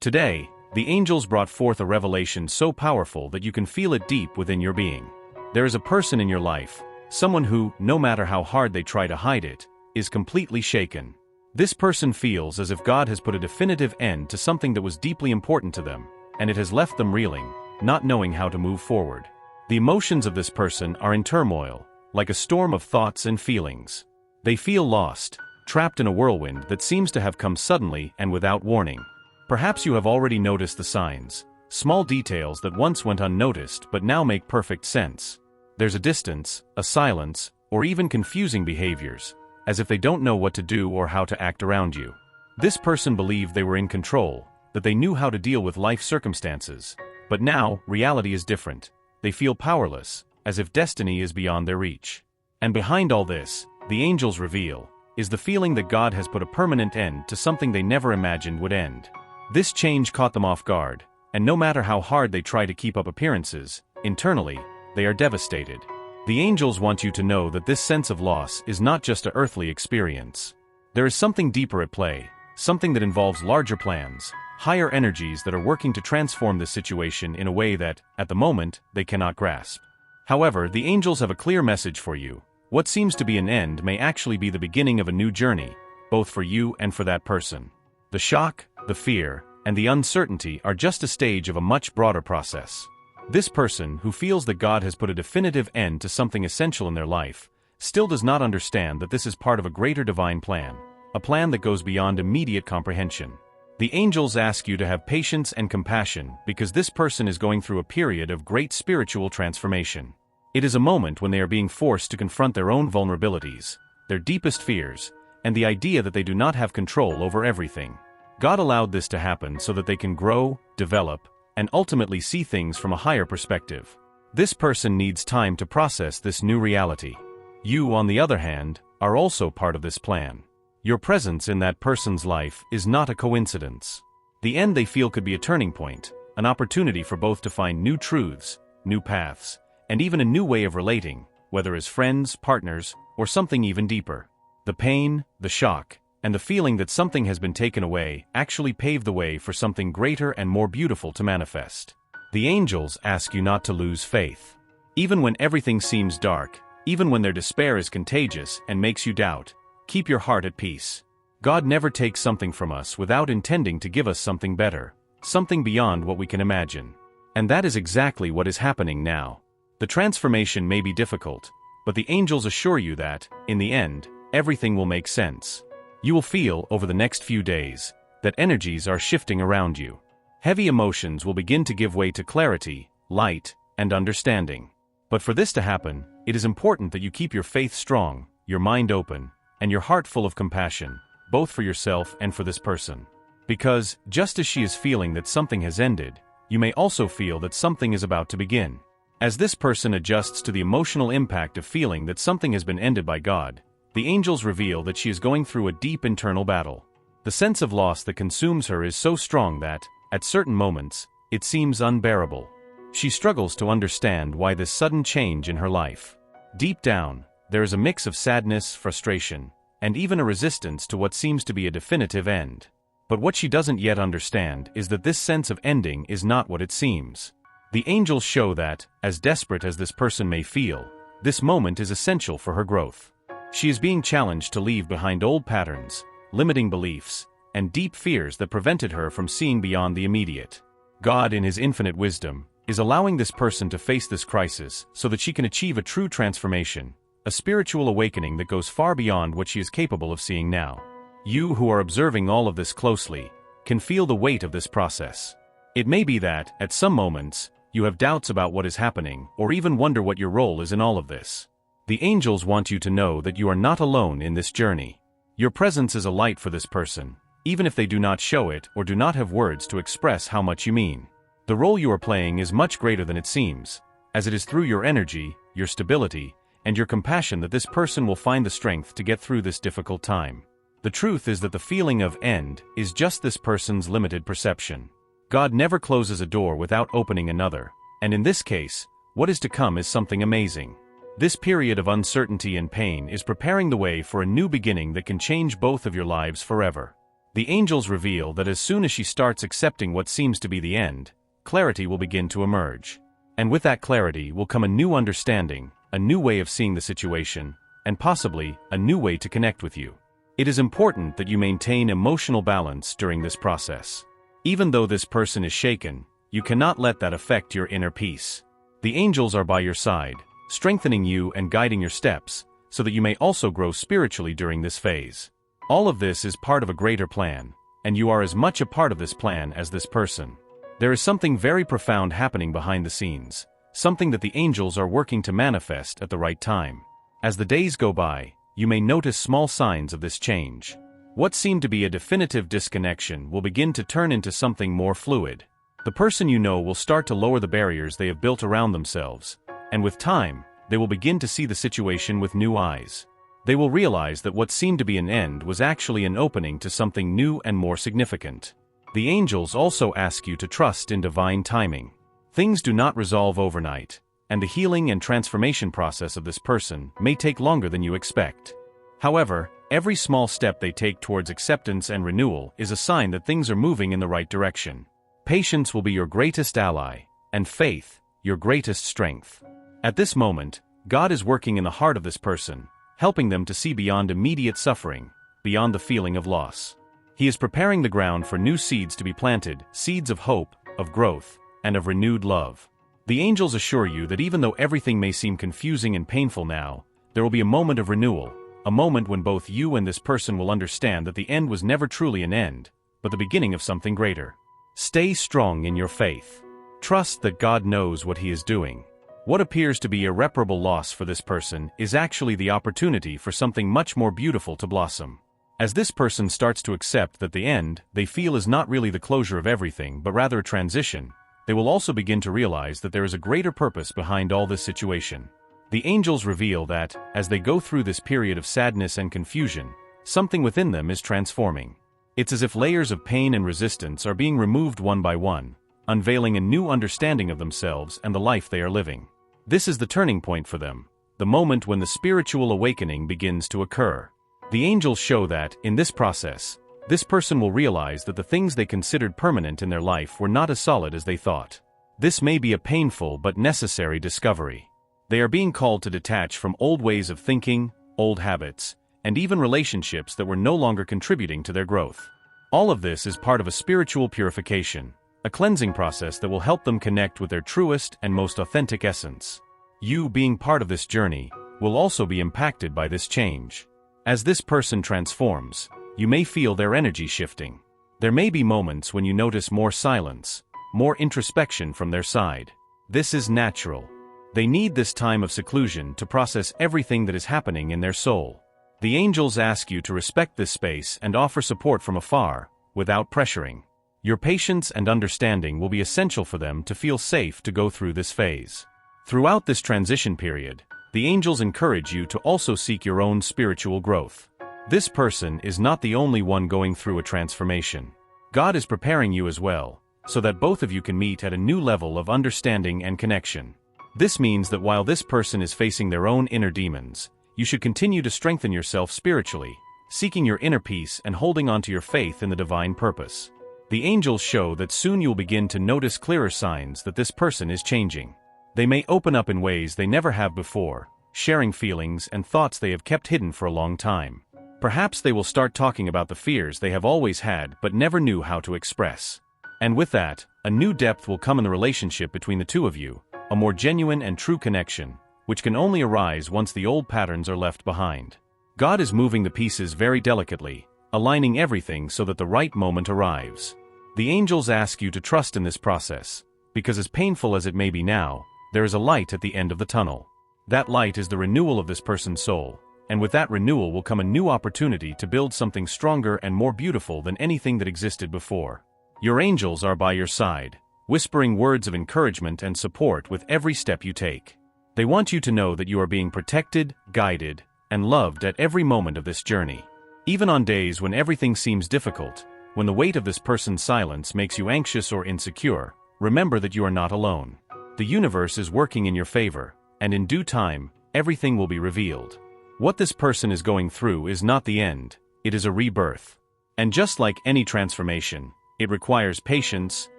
Today, the angels brought forth a revelation so powerful that you can feel it deep within your being. There is a person in your life, someone who, no matter how hard they try to hide it, is completely shaken. This person feels as if God has put a definitive end to something that was deeply important to them, and it has left them reeling, not knowing how to move forward. The emotions of this person are in turmoil, like a storm of thoughts and feelings. They feel lost, trapped in a whirlwind that seems to have come suddenly and without warning. Perhaps you have already noticed the signs, small details that once went unnoticed but now make perfect sense. There's a distance, a silence, or even confusing behaviors, as if they don't know what to do or how to act around you. This person believed they were in control, that they knew how to deal with life circumstances, but now, reality is different. They feel powerless, as if destiny is beyond their reach. And behind all this, the angels reveal, is the feeling that God has put a permanent end to something they never imagined would end. This change caught them off guard, and no matter how hard they try to keep up appearances, internally, they are devastated. The angels want you to know that this sense of loss is not just an earthly experience. There is something deeper at play, something that involves larger plans, higher energies that are working to transform this situation in a way that, at the moment, they cannot grasp. However, the angels have a clear message for you. What seems to be an end may actually be the beginning of a new journey, both for you and for that person. The shock, the fear, and the uncertainty are just a stage of a much broader process. This person, who feels that God has put a definitive end to something essential in their life, still does not understand that this is part of a greater divine plan, a plan that goes beyond immediate comprehension. The angels ask you to have patience and compassion because this person is going through a period of great spiritual transformation. It is a moment when they are being forced to confront their own vulnerabilities, their deepest fears, and the idea that they do not have control over everything. God allowed this to happen so that they can grow, develop, and ultimately see things from a higher perspective. This person needs time to process this new reality. You, on the other hand, are also part of this plan. Your presence in that person's life is not a coincidence. The end they feel could be a turning point, an opportunity for both to find new truths, new paths, and even a new way of relating, whether as friends, partners, or something even deeper. The pain, the shock, and the feeling that something has been taken away actually pave the way for something greater and more beautiful to manifest. The angels ask you not to lose faith. Even when everything seems dark, even when their despair is contagious and makes you doubt, keep your heart at peace. God never takes something from us without intending to give us something better, something beyond what we can imagine. And that is exactly what is happening now. The transformation may be difficult, but the angels assure you that, in the end, everything will make sense. You will feel, over the next few days, that energies are shifting around you. Heavy emotions will begin to give way to clarity, light, and understanding. But for this to happen, it is important that you keep your faith strong, your mind open, and your heart full of compassion, both for yourself and for this person. Because, just as she is feeling that something has ended, you may also feel that something is about to begin. As this person adjusts to the emotional impact of feeling that something has been ended by God, the angels reveal that she is going through a deep internal battle. The sense of loss that consumes her is so strong that, at certain moments, it seems unbearable. She struggles to understand why this sudden change in her life. Deep down, there is a mix of sadness, frustration, and even a resistance to what seems to be a definitive end. But what she doesn't yet understand is that this sense of ending is not what it seems. The angels show that, as desperate as this person may feel, this moment is essential for her growth. She is being challenged to leave behind old patterns, limiting beliefs, and deep fears that prevented her from seeing beyond the immediate. God, in His infinite wisdom, is allowing this person to face this crisis so that she can achieve a true transformation, a spiritual awakening that goes far beyond what she is capable of seeing now. You, who are observing all of this closely, can feel the weight of this process. It may be that, at some moments, you have doubts about what is happening or even wonder what your role is in all of this. The angels want you to know that you are not alone in this journey. Your presence is a light for this person, even if they do not show it or do not have words to express how much you mean. The role you are playing is much greater than it seems, as it is through your energy, your stability, and your compassion that this person will find the strength to get through this difficult time. The truth is that the feeling of end is just this person's limited perception. God never closes a door without opening another, and in this case, what is to come is something amazing. This period of uncertainty and pain is preparing the way for a new beginning that can change both of your lives forever. The angels reveal that as soon as she starts accepting what seems to be the end, clarity will begin to emerge. And with that clarity will come a new understanding, a new way of seeing the situation, and possibly a new way to connect with you. It is important that you maintain emotional balance during this process. Even though this person is shaken, you cannot let that affect your inner peace. The angels are by your side, strengthening you and guiding your steps, so that you may also grow spiritually during this phase. All of this is part of a greater plan, and you are as much a part of this plan as this person. There is something very profound happening behind the scenes, something that the angels are working to manifest at the right time. As the days go by, you may notice small signs of this change. What seemed to be a definitive disconnection will begin to turn into something more fluid. The person you know will start to lower the barriers they have built around themselves, and with time, they will begin to see the situation with new eyes. They will realize that what seemed to be an end was actually an opening to something new and more significant. The angels also ask you to trust in divine timing. Things do not resolve overnight, and the healing and transformation process of this person may take longer than you expect. However, every small step they take towards acceptance and renewal is a sign that things are moving in the right direction. Patience will be your greatest ally, and faith, your greatest strength. At this moment, God is working in the heart of this person, helping them to see beyond immediate suffering, beyond the feeling of loss. He is preparing the ground for new seeds to be planted, seeds of hope, of growth, and of renewed love. The angels assure you that even though everything may seem confusing and painful now, there will be a moment of renewal, a moment when both you and this person will understand that the end was never truly an end, but the beginning of something greater. Stay strong in your faith. Trust that God knows what He is doing. What appears to be irreparable loss for this person is actually the opportunity for something much more beautiful to blossom. As this person starts to accept that the end they feel is not really the closure of everything but rather a transition, they will also begin to realize that there is a greater purpose behind all this situation. The angels reveal that, as they go through this period of sadness and confusion, something within them is transforming. It's as if layers of pain and resistance are being removed one by one, unveiling a new understanding of themselves and the life they are living. This is the turning point for them, the moment when the spiritual awakening begins to occur. The angels show that, in this process, this person will realize that the things they considered permanent in their life were not as solid as they thought. This may be a painful but necessary discovery. They are being called to detach from old ways of thinking, old habits, and even relationships that were no longer contributing to their growth. All of this is part of a spiritual purification, a cleansing process that will help them connect with their truest and most authentic essence. You, being part of this journey, will also be impacted by this change. As this person transforms, you may feel their energy shifting. There may be moments when you notice more silence, more introspection from their side. This is natural. They need this time of seclusion to process everything that is happening in their soul. The angels ask you to respect this space and offer support from afar, without pressuring. Your patience and understanding will be essential for them to feel safe to go through this phase. Throughout this transition period, the angels encourage you to also seek your own spiritual growth. This person is not the only one going through a transformation. God is preparing you as well, so that both of you can meet at a new level of understanding and connection. This means that while this person is facing their own inner demons, you should continue to strengthen yourself spiritually, seeking your inner peace and holding on to your faith in the divine purpose. The angels show that soon you'll begin to notice clearer signs that this person is changing. They may open up in ways they never have before, sharing feelings and thoughts they have kept hidden for a long time. Perhaps they will start talking about the fears they have always had but never knew how to express. And with that, a new depth will come in the relationship between the two of you, a more genuine and true connection, which can only arise once the old patterns are left behind. God is moving the pieces very delicately, aligning everything so that the right moment arrives. The angels ask you to trust in this process, because as painful as it may be now, there is a light at the end of the tunnel. That light is the renewal of this person's soul, and with that renewal will come a new opportunity to build something stronger and more beautiful than anything that existed before. Your angels are by your side, whispering words of encouragement and support with every step you take. They want you to know that you are being protected, guided, and loved at every moment of this journey. Even on days when everything seems difficult, when the weight of this person's silence makes you anxious or insecure, remember that you are not alone. The universe is working in your favor, and in due time, everything will be revealed. What this person is going through is not the end, it is a rebirth. And just like any transformation, it requires patience,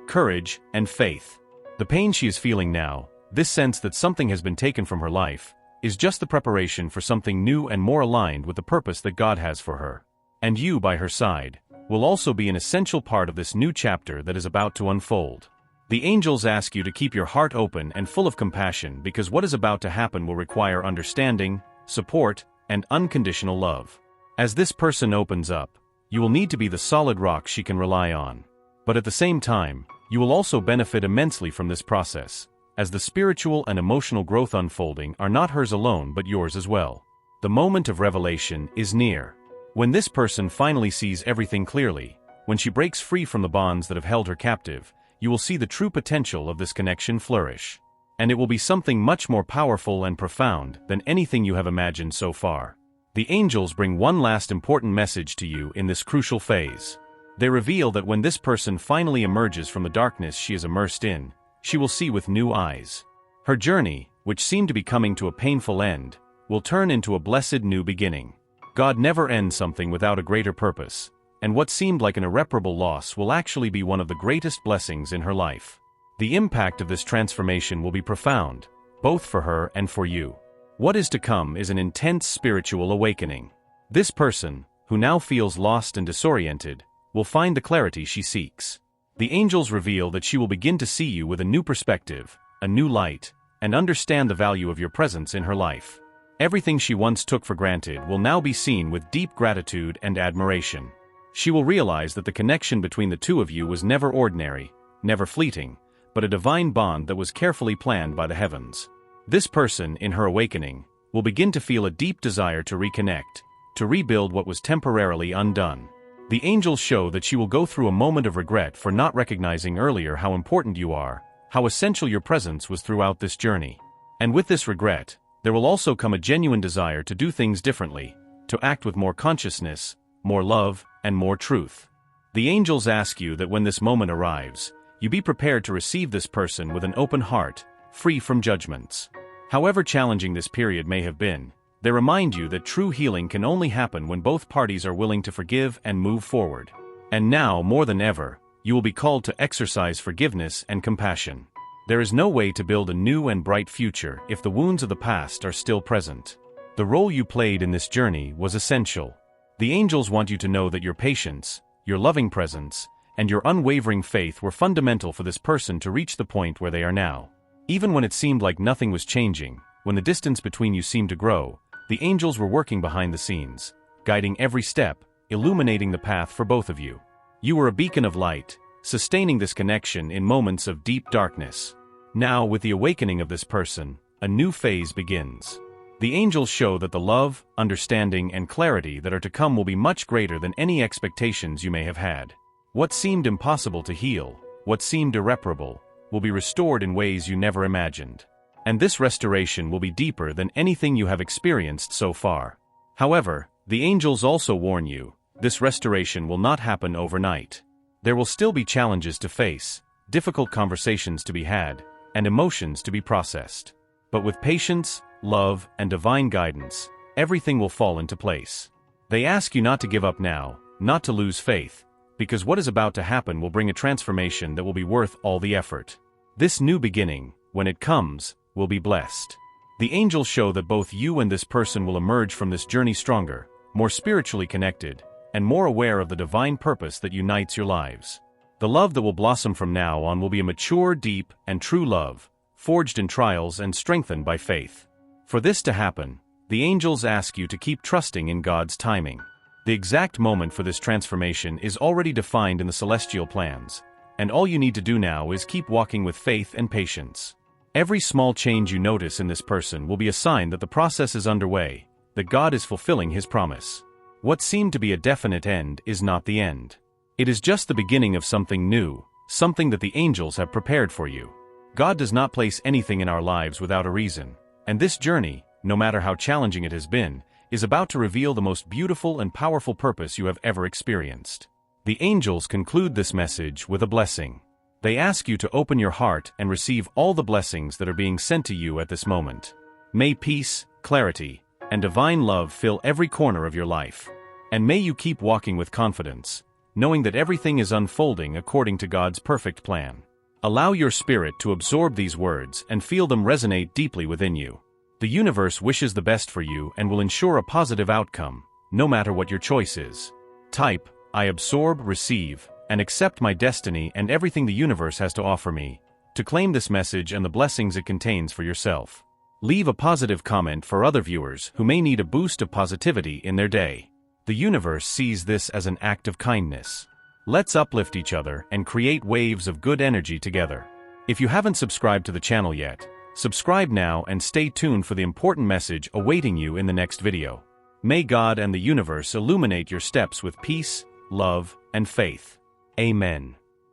courage, and faith. The pain she is feeling now, this sense that something has been taken from her life, is just the preparation for something new and more aligned with the purpose that God has for her. And you, by her side, will also be an essential part of this new chapter that is about to unfold. The angels ask you to keep your heart open and full of compassion because what is about to happen will require understanding, support, and unconditional love. As this person opens up, you will need to be the solid rock she can rely on. But at the same time, you will also benefit immensely from this process, as the spiritual and emotional growth unfolding are not hers alone but yours as well. The moment of revelation is near. When this person finally sees everything clearly, when she breaks free from the bonds that have held her captive, you will see the true potential of this connection flourish. And it will be something much more powerful and profound than anything you have imagined so far. The angels bring one last important message to you in this crucial phase. They reveal that when this person finally emerges from the darkness she is immersed in, she will see with new eyes. Her journey, which seemed to be coming to a painful end, will turn into a blessed new beginning. God never ends something without a greater purpose, and what seemed like an irreparable loss will actually be one of the greatest blessings in her life. The impact of this transformation will be profound, both for her and for you. What is to come is an intense spiritual awakening. This person, who now feels lost and disoriented, will find the clarity she seeks. The angels reveal that she will begin to see you with a new perspective, a new light, and understand the value of your presence in her life. Everything she once took for granted will now be seen with deep gratitude and admiration. She will realize that the connection between the two of you was never ordinary, never fleeting, but a divine bond that was carefully planned by the heavens. This person, in her awakening, will begin to feel a deep desire to reconnect, to rebuild what was temporarily undone. The angels show that she will go through a moment of regret for not recognizing earlier how important you are, how essential your presence was throughout this journey. And with this regret, there will also come a genuine desire to do things differently, to act with more consciousness, more love, and more truth. The angels ask you that when this moment arrives, you be prepared to receive this person with an open heart, free from judgments. However challenging this period may have been, they remind you that true healing can only happen when both parties are willing to forgive and move forward. And now, more than ever, you will be called to exercise forgiveness and compassion. There is no way to build a new and bright future if the wounds of the past are still present. The role you played in this journey was essential. The angels want you to know that your patience, your loving presence, and your unwavering faith were fundamental for this person to reach the point where they are now. Even when it seemed like nothing was changing, when the distance between you seemed to grow, the angels were working behind the scenes, guiding every step, illuminating the path for both of you. You were a beacon of light, sustaining this connection in moments of deep darkness. Now, with the awakening of this person, a new phase begins. The angels show that the love, understanding, and clarity that are to come will be much greater than any expectations you may have had. What seemed impossible to heal, what seemed irreparable, will be restored in ways you never imagined. And this restoration will be deeper than anything you have experienced so far. However, the angels also warn you, this restoration will not happen overnight. There will still be challenges to face, difficult conversations to be had, and emotions to be processed. But with patience, love, and divine guidance, everything will fall into place. They ask you not to give up now, not to lose faith, because what is about to happen will bring a transformation that will be worth all the effort. This new beginning, when it comes, will be blessed. The angels show that both you and this person will emerge from this journey stronger, more spiritually connected, and more aware of the divine purpose that unites your lives. The love that will blossom from now on will be a mature, deep, and true love, forged in trials and strengthened by faith. For this to happen, the angels ask you to keep trusting in God's timing. The exact moment for this transformation is already defined in the celestial plans, and all you need to do now is keep walking with faith and patience. Every small change you notice in this person will be a sign that the process is underway, that God is fulfilling His promise. What seemed to be a definite end is not the end. It is just the beginning of something new, something that the angels have prepared for you. God does not place anything in our lives without a reason. And this journey, no matter how challenging it has been, is about to reveal the most beautiful and powerful purpose you have ever experienced. The angels conclude this message with a blessing. They ask you to open your heart and receive all the blessings that are being sent to you at this moment. May peace, clarity, and divine love fill every corner of your life. And may you keep walking with confidence, knowing that everything is unfolding according to God's perfect plan. Allow your spirit to absorb these words and feel them resonate deeply within you. The universe wishes the best for you and will ensure a positive outcome, no matter what your choice is. Type, I absorb, receive, and accept my destiny and everything the universe has to offer me, to claim this message and the blessings it contains for yourself. Leave a positive comment for other viewers who may need a boost of positivity in their day. The universe sees this as an act of kindness. Let's uplift each other and create waves of good energy together. If you haven't subscribed to the channel yet, subscribe now and stay tuned for the important message awaiting you in the next video. May God and the universe illuminate your steps with peace, love, and faith. Amen.